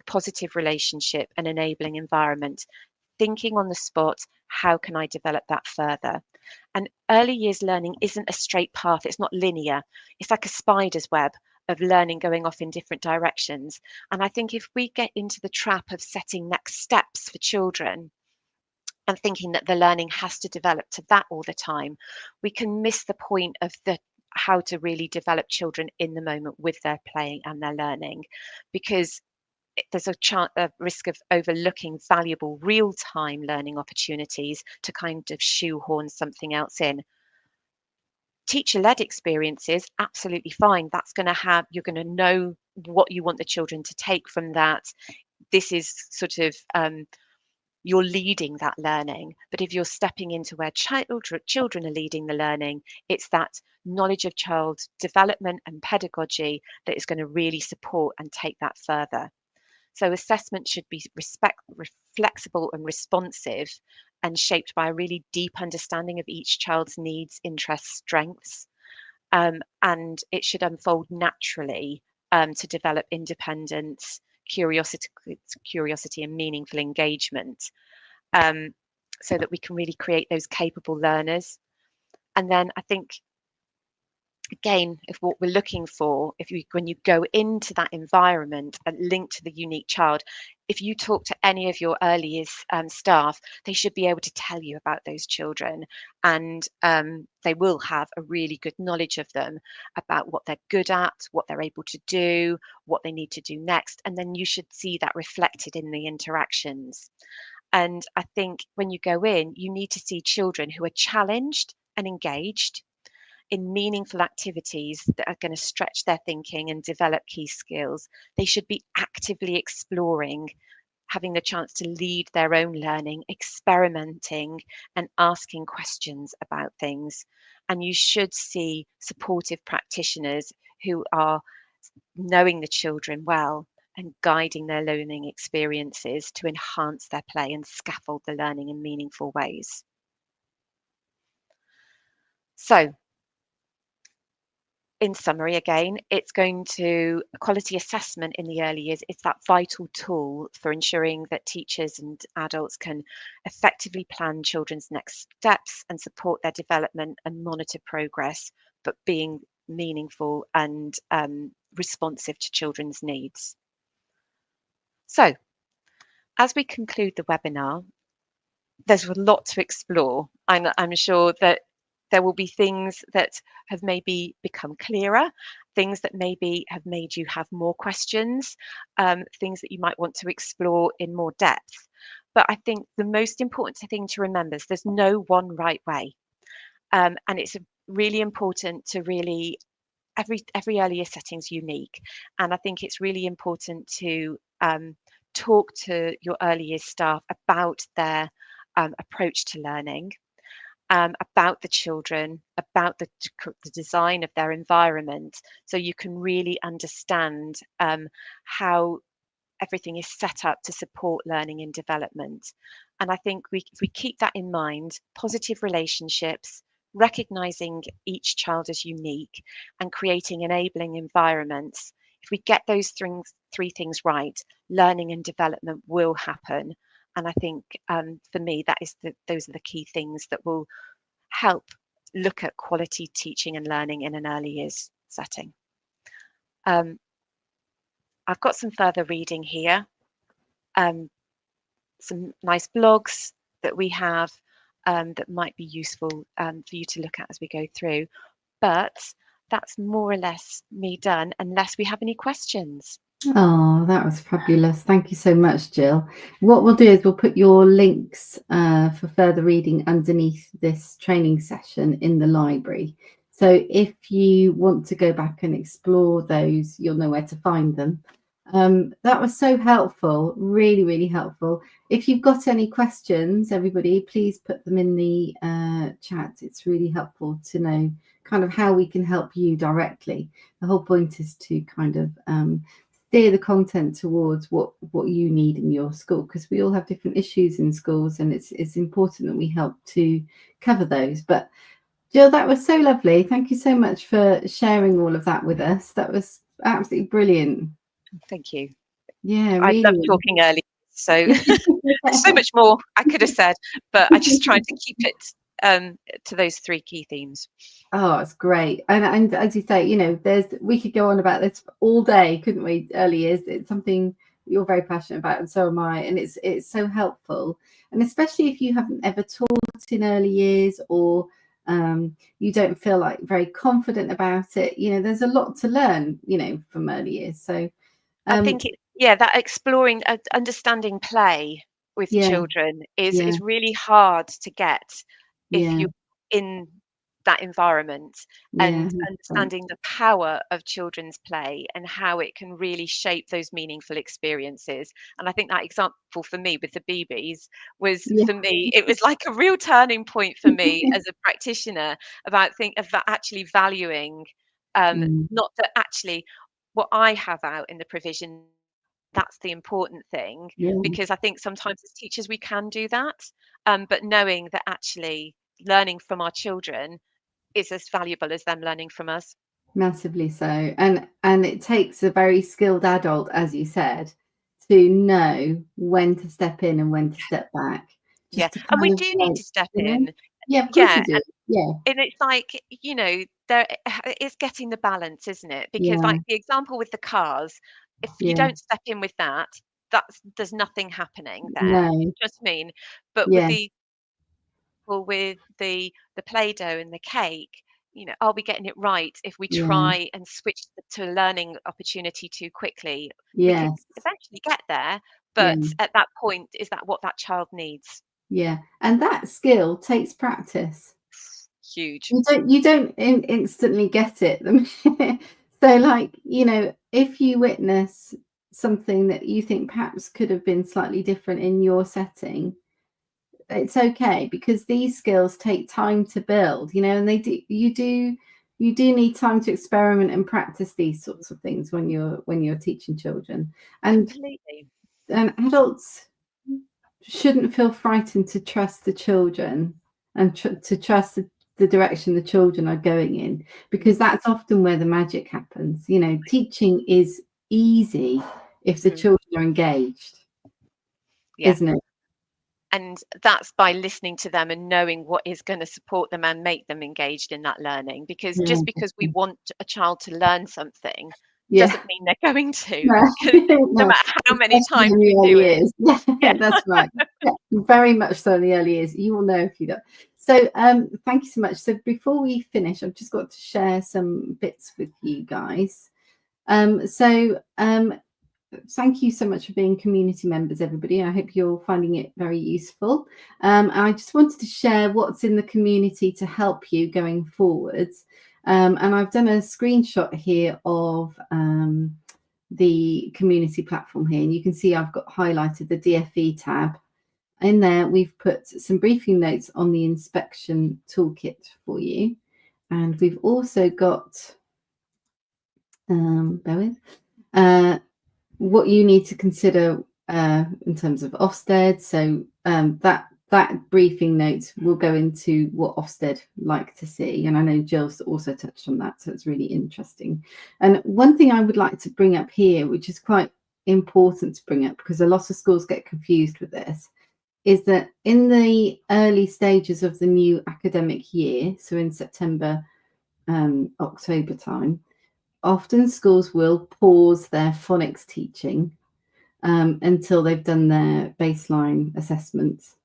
positive relationship, and enabling environment. Thinking on the spot, how can I develop that further? And early years learning isn't a straight path, it's not linear. It's like a spider's web of learning going off in different directions. And I think if we get into the trap of setting next steps for children and thinking that the learning has to develop to that all the time, we can miss the point of the how to really develop children in the moment with their playing and their learning, because there's a risk of overlooking valuable real-time learning opportunities to kind of shoehorn something else in. Teacher-led experiences, absolutely fine. You're going to know what you want the children to take from that. This is sort of you're leading that learning. But if you're stepping into where children are leading the learning, it's that knowledge of child development and pedagogy that is going to really support and take that further. So assessment should be flexible and responsive, and shaped by a really deep understanding of each child's needs, interests, strengths. And it should unfold naturally to develop independence, curiosity and meaningful engagement, so that we can really create those capable learners. And then I think, again, if what we're looking for, when you go into that environment and linked to the unique child, if you talk to any of your early years staff, they should be able to tell you about those children, and they will have a really good knowledge of them, about what they're good at, what they're able to do, what they need to do next, and then you should see that reflected in the interactions. And I think when you go in, you need to see children who are challenged and engaged in meaningful activities that are going to stretch their thinking and develop key skills. They should be actively exploring, having the chance to lead their own learning, experimenting and asking questions about things. And you should see supportive practitioners who are knowing the children well and guiding their learning experiences to enhance their play and scaffold the learning in meaningful ways. So, in summary, again, it's going to quality assessment in the early years. It's that vital tool for ensuring that teachers and adults can effectively plan children's next steps and support their development and monitor progress, but being meaningful and responsive to children's needs. So, as we conclude the webinar, there's a lot to explore. I'm sure that there will be things that have maybe become clearer, things that maybe have made you have more questions, things that you might want to explore in more depth. But I think the most important thing to remember is there's no one right way. And it's really important to really, every early year setting is unique. And I think it's really important to talk to your early years staff about their approach to learning, about the children, about the design of their environment, so you can really understand how everything is set up to support learning and development. And I think if we keep that in mind, positive relationships, recognizing each child as unique, and creating enabling environments, if we get those three things right, learning and development will happen. And I think for me, those are the key things that will help look at quality teaching and learning in an early years setting. I've got some further reading here, some nice blogs that we have that might be useful for you to look at as we go through. But that's more or less me done, unless we have any questions. Oh, that was fabulous. Thank you so much, Jill. What we'll do is we'll put your links for further reading underneath this training session in the library. So if you want to go back and explore those, you'll know where to find them. That was so helpful, really, really helpful. If you've got any questions, everybody, please put them in the chat. It's really helpful to know kind of how we can help you directly. The whole point is to kind of steer the content towards what you need in your school, because we all have different issues in schools, and it's important that we help to cover those. But Jill, that was so lovely. Thank you so much for sharing all of that with us. That was absolutely brilliant. Thank you. Yeah, I love really. talking early, so there's so much more I could have said, but I just tried to keep it to those 3 key themes. Oh, it's great. And as you say, you know, we could go on about this all day, couldn't we? Early years, it's something you're very passionate about, and so am I. And it's so helpful. And especially if you haven't ever taught in early years, or you don't feel like very confident about it, you know, there's a lot to learn, you know, from early years. So I think that exploring, understanding play with yeah, children is yeah, really hard to get if yeah, you're in that environment, yeah, and understanding the power of children's play and how it can really shape those meaningful experiences. And I think that example for me with the BBs was, yeah, for me, it was like a real turning point for me as a practitioner about actually valuing, mm, not that actually what I have out in the provision, that's the important thing, yeah. because I think sometimes as teachers we can do that, but knowing that actually learning from our children is as valuable as them learning from us. Massively so. And it takes a very skilled adult, as you said, to know when to step in and when to step back. Yeah, Just to and we kind of do need like, to step you know, in. yeah, of course Yeah, you do. Yeah, and it's like, there it's getting the balance, isn't it? Because yeah, like the example with the cars, if you yeah. don't step in with that, there's nothing happening there. No, Just mean, but yeah, with the Play-Doh and the cake, are we getting it right if we yeah, try and switch to a learning opportunity too quickly? We can yes, eventually get there, yeah, but at that point, is that what that child needs? yeah. And that skill takes practice. Huge. You don't instantly get it. So like, you know, if you witness something that you think perhaps could have been slightly different in your setting, it's okay, because these skills take time to build, you know, and you do need time to experiment and practice these sorts of things when you're teaching children. and Completely. and adults shouldn't feel frightened to trust the children, and to trust the direction the children are going in, because that's often where the magic happens. You know, teaching is easy if the Mm, children are engaged, yeah. isn't it? And that's by listening to them and knowing what is going to support them and make them engaged in that learning. Because Yeah, just because we want a child to learn something yeah. doesn't mean they're going to, No, because no no, matter how many especially times in we the do early it. years. Yeah, Yeah. that's right. Yeah, very much so in the early years. You will know if you don't. So thank you so much. So before we finish, I've just got to share some bits with you guys. Thank you so much for being community members, everybody. I hope you're finding it very useful. I just wanted to share what's in the community to help you going forwards. And I've done a screenshot here of the community platform here, and you can see I've got highlighted the DFE tab. In there, we've put some briefing notes on the inspection toolkit for you. And we've also got, bear with, what you need to consider in terms of Ofsted. So that briefing note will go into what Ofsted like to see, and I know Jill's also touched on that, so it's really interesting. And one thing I would like to bring up here, which is quite important to bring up because a lot of schools get confused with this, is that in the early stages of the new academic year, so in September, October time, often schools will pause their phonics teaching until they've done their baseline assessments,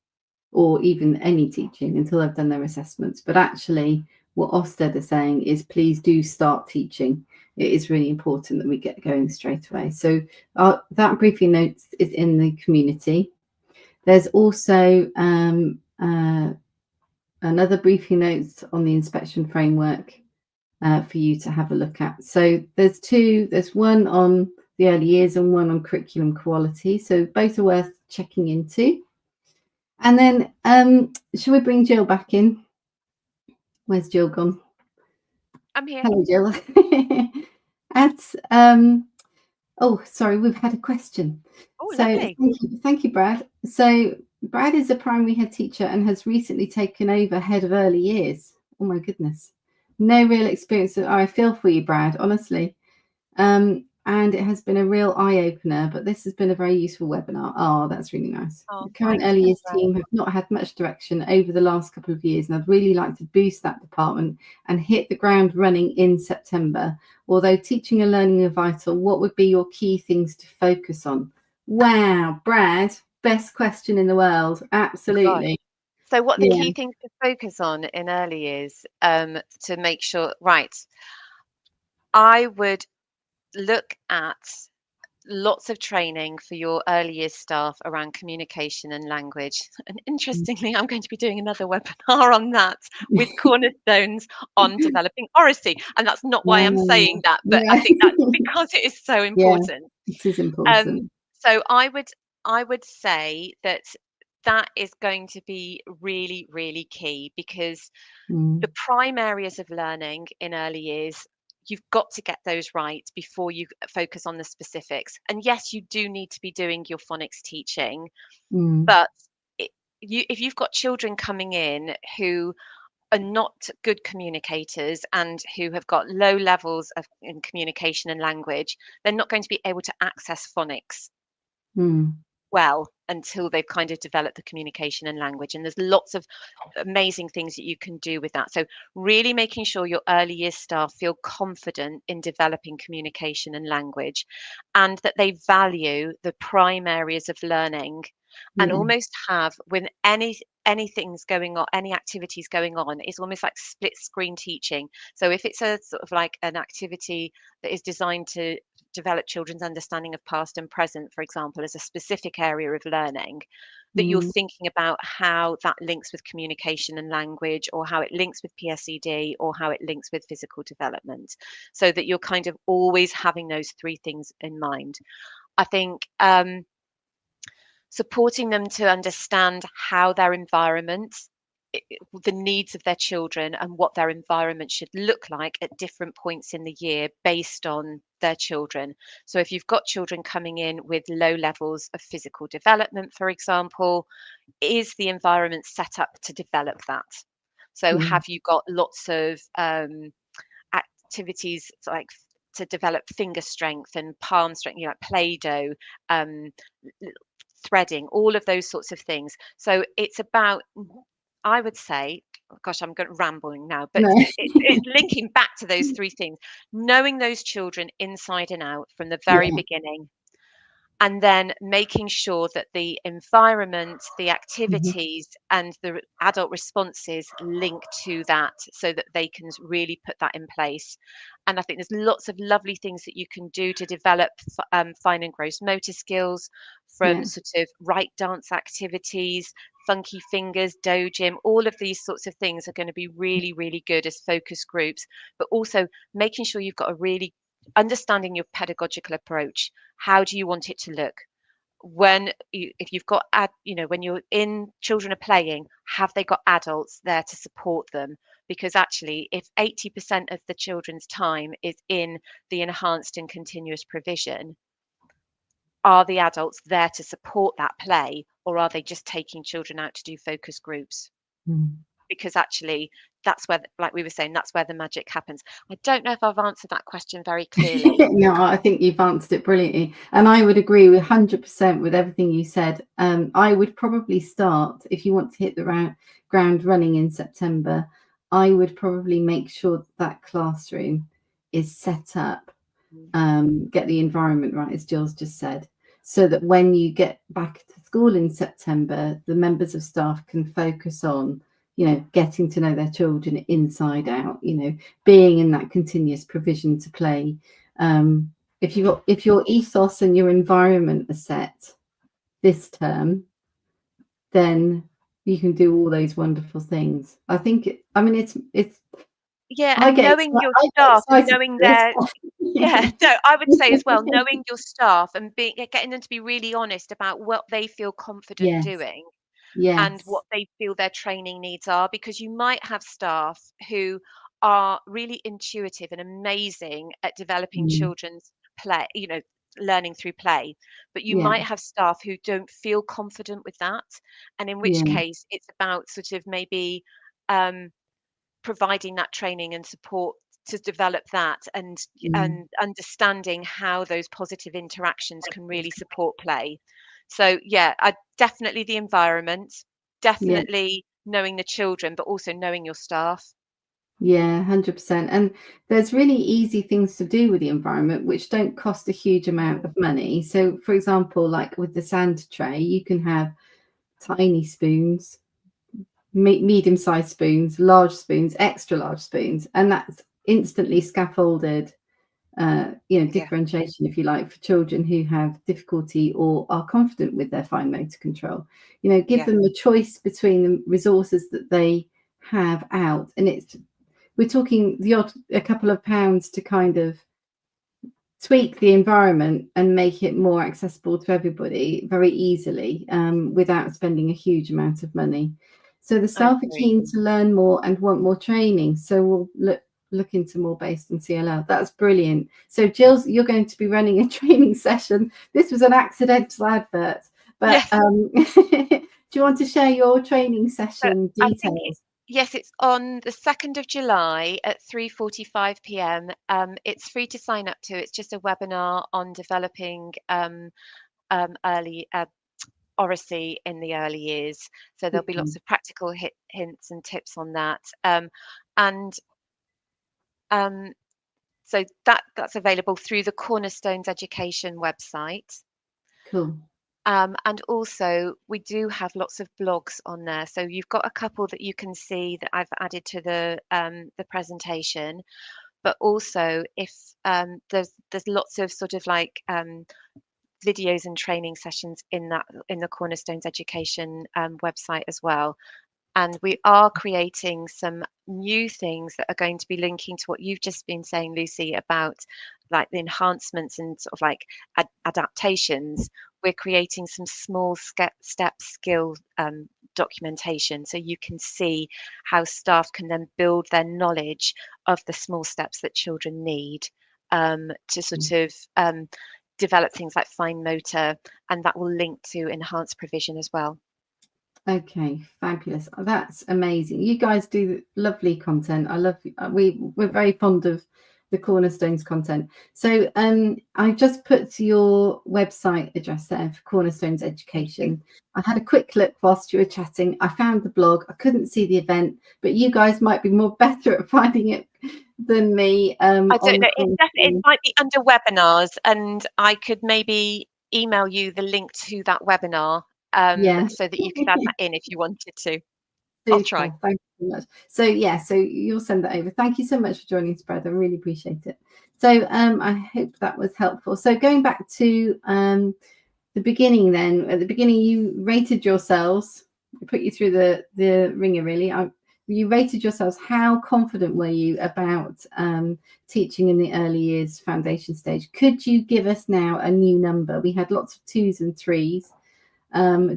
or even any teaching until they've done their assessments. But actually, what Ofsted are saying is please do start teaching it is really important that we get going straight away. So that briefing notes is in the community. There's also another briefing notes on the inspection framework for you to have a look at. So there's two. There's one on the early years and one on curriculum quality. So both are worth checking into. And then shall we bring Gill back in? Where's Gill gone? I'm here. Hello, Gill. Oh, sorry, we've had a question. Oh, so lovely. Thank you, Brad. So Brad is a primary head teacher and has recently taken over head of early years. Oh my goodness. No real experience. I feel for you, Brad, honestly. And it has been a real eye-opener, but this has been a very useful webinar. Oh, that's really nice. The current early years team have not had much direction over the last couple of years, and I'd really like to boost that department and hit the ground running in September. Although teaching and learning are vital, what would be your key things to focus on? Wow, Brad, best question in the world. Absolutely. Right. So what the key things to focus on in early years to make sure, right, I would look at lots of training for your early years staff around communication and language. And interestingly, I'm going to be doing another webinar on that with Cornerstones on developing oracy. And that's not why I'm saying that, but I think that's because it is so important. Yeah, it is important. So I would say that is going to be really, really key, because the prime areas of learning in early years, you've got to get those right before you focus on the specifics. And yes, you do need to be doing your phonics teaching, but if you've got children coming in who are not good communicators and who have got low levels in communication and language, they're not going to be able to access phonics well until they've kind of developed the communication and language. And there's lots of amazing things that you can do with that. So really making sure your early years staff feel confident in developing communication and language, and that they value the prime areas of learning, and almost have, when anything's going on, any activities going on, it's almost like split screen teaching. So if it's a sort of like an activity that is designed to develop children's understanding of past and present, for example, as a specific area of learning, that you're thinking about how that links with communication and language, or how it links with PSED, or how it links with physical development, so that you're kind of always having those three things in mind. I think supporting them to understand how their environment, the needs of their children, and what their environment should look like at different points in the year based on their children. So if you've got children coming in with low levels of physical development, for example, is the environment set up to develop that? So have you got lots of activities like to develop finger strength and palm strength, like Play-Doh, threading, all of those sorts of things. So it's about, I would say, gosh, I'm going rambling now, but it's linking back to those three things, knowing those children inside and out from the very beginning, and then making sure that the environment, the activities, and the adult responses link to that, so that they can really put that in place. And I think there's lots of lovely things that you can do to develop fine and gross motor skills, from sort of right dance activities, funky fingers, dojim. All of these sorts of things are going to be really, really good as focus groups, but also making sure you've got a really understanding your pedagogical approach. How do you want it to look? If you've got when you're in, children are playing, have they got adults there to support them? Because actually, if 80% of the children's time is in the enhanced and continuous provision, are the adults there to support that play, or are they just taking children out to do focus groups? Because actually, that's where, like we were saying, that's where the magic happens. I don't know if I've answered that question very clearly. No, I think you've answered it brilliantly. And I would agree with 100% with everything you said. I would probably start, if you want to hit the ground running in September, I would probably make sure that classroom is set up, get the environment right, as Jill's just said, so that when you get back to school in September, the members of staff can focus on, getting to know their children inside out, being in that continuous provision to play. If your ethos and your environment are set this term, then you can do all those wonderful things. I think it's Yeah, I and get knowing your I get staff and excited knowing for this. their yeah, no, I would say as well, knowing your staff and getting them to be really honest about what they feel confident Yes, doing and yes. what they feel their training needs are, because you might have staff who are really intuitive and amazing at developing Mm, children's play, learning through play, but you yeah, might have staff who don't feel confident with that, and in which yeah, case it's about sort of maybe um, providing that training and support to develop that, mm, and understanding how those positive interactions can really support play. So yeah, I definitely the environment, yeah, definitely knowing the children, but also knowing your staff. yeah, 100%. And there's really easy things to do with the environment which don't cost a huge amount Mm, of money. So, for example, like with the sand tray, you can have tiny spoons, medium-sized spoons, large spoons, extra large spoons, and that's instantly scaffolded yeah, differentiation, if you like, for children who have difficulty or are confident with their fine motor control. Give yeah, them a choice between the resources that they have out, and we're talking a couple of pounds to kind of tweak the environment and make it more accessible to everybody very easily, without spending a huge amount of money. So the I staff are agree. keen to learn more and want more training. So we'll look into more based on CLL. That's brilliant. So Jill, you're going to be running a training session. This was an accidental advert, but Yes, do you want to share your training so session I think details? yes, it's on the 2nd of July at 3:45 p.m. It's free to sign up to. It's just a webinar on developing early oracy in the early years. So there'll be Okay, lots of practical hints and tips on that. And um, so that's available through the Cornerstones Education website. cool. And also, we do have lots of blogs on there. So you've got a couple that you can see that I've added to the presentation. But also, if there's lots of sort of like videos and training sessions in the Cornerstones Education website as well. And we are creating some new things that are going to be linking to what you've just been saying, Lucy, about like the enhancements and sort of like adaptations. We're creating some small step skill documentation so you can see how staff can then build their knowledge of the small steps that children need to sort of develop things like fine motor, and that will link to enhanced provision as well. Okay, fabulous. That's amazing. You guys do lovely content. I love we're very fond of the Cornerstones content. So I just put your website address there for Cornerstones Thank you. Education. I had a quick look whilst you were chatting. I found the blog. I couldn't see the event, but you guys might be more better at finding it than me I on don't the know. It Cornerstones. might be under webinars, and I could maybe email you the link to that webinar, Yeah. so that you could add that in if you wanted to. I'll try. Super. Thank you so much. So yeah, so you'll send that over. Thank you so much for joining us, Brad. I really appreciate it. So I hope that was helpful. So going back to the beginning then, at the beginning you rated yourselves, put you through the ringer really. You rated yourselves. How confident were you about teaching in the early years foundation stage? Could you give us now a new number? We had lots of 2s and 3s.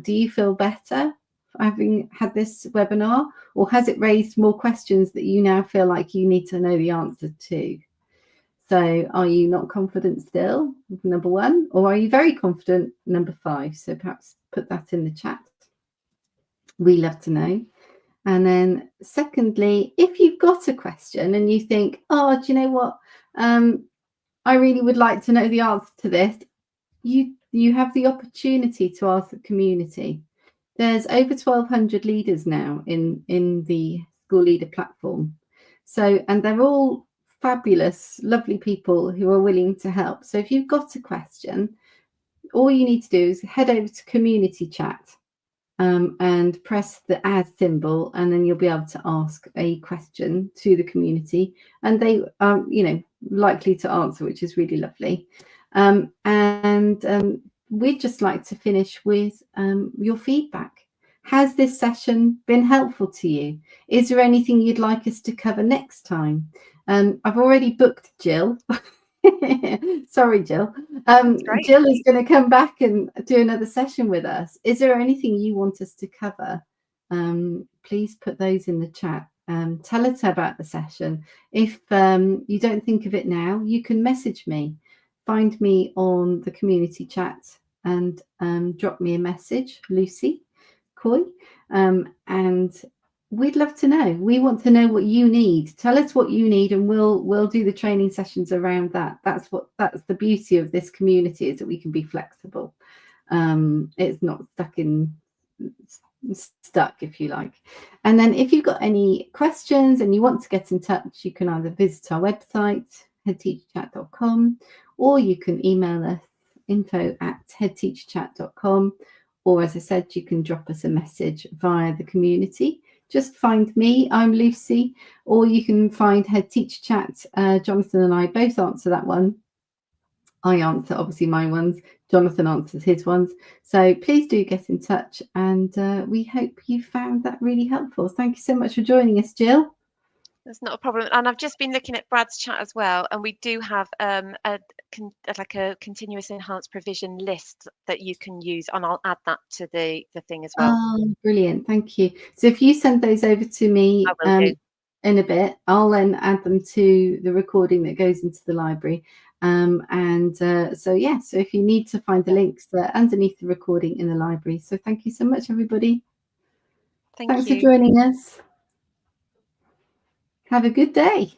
Do you feel better having had this webinar, or has it raised more questions that you now feel like you need to know the answer to? So are you not confident still, number 1, or are you very confident, number 5? So perhaps put that in the chat. We love to know. And then secondly, if you've got a question and you think, oh, do you know what? I really would like to know the answer to this. You have the opportunity to ask the community. There's over 1,200 leaders now in the school leader platform. So, and they're all fabulous, lovely people who are willing to help. So if you've got a question, all you need to do is head over to community chat and press the add symbol, and then you'll be able to ask a question to the community, and they are, you know, likely to answer, which is really lovely. We'd just like to finish with your feedback. Has this session been helpful to you? Is there anything you'd like us to cover next time? I've already booked Gill. Sorry, Gill. Gill is going to come back and do another session with us. Is there anything you want us to cover? Please put those in the chat. Tell us about the session. If you don't think of it now, you can message me. Find me on the community chat and drop me a message, Lucy Coy, and we'd love to know. We want to know what you need. Tell us what you need, and we'll do the training sessions around that. That's the beauty of this community, is that we can be flexible. It's not stuck, if you like. And then if you've got any questions and you want to get in touch, you can either visit our website, headteacherchat.com, or you can email us, info@headteacherchat.com, or as I said, you can drop us a message via the community. Just find me, I'm Lucy, or you can find Head Teacher Chat. Jonathan and I both answer that one. I answer obviously my ones, Jonathan answers his ones. So please do get in touch, and we hope you found that really helpful. Thank you so much for joining us, Gill. That's not a problem. And I've just been looking at Brad's chat as well, and we do have a continuous enhanced provision list that you can use, and I'll add that to the thing as well. Oh, brilliant. Thank you. So if you send those over to me in a bit, I'll then add them to the recording that goes into the library. So if you need to find the links, they're underneath the recording in the library. So thank you so much, everybody. Thanks for joining us. Have a good day.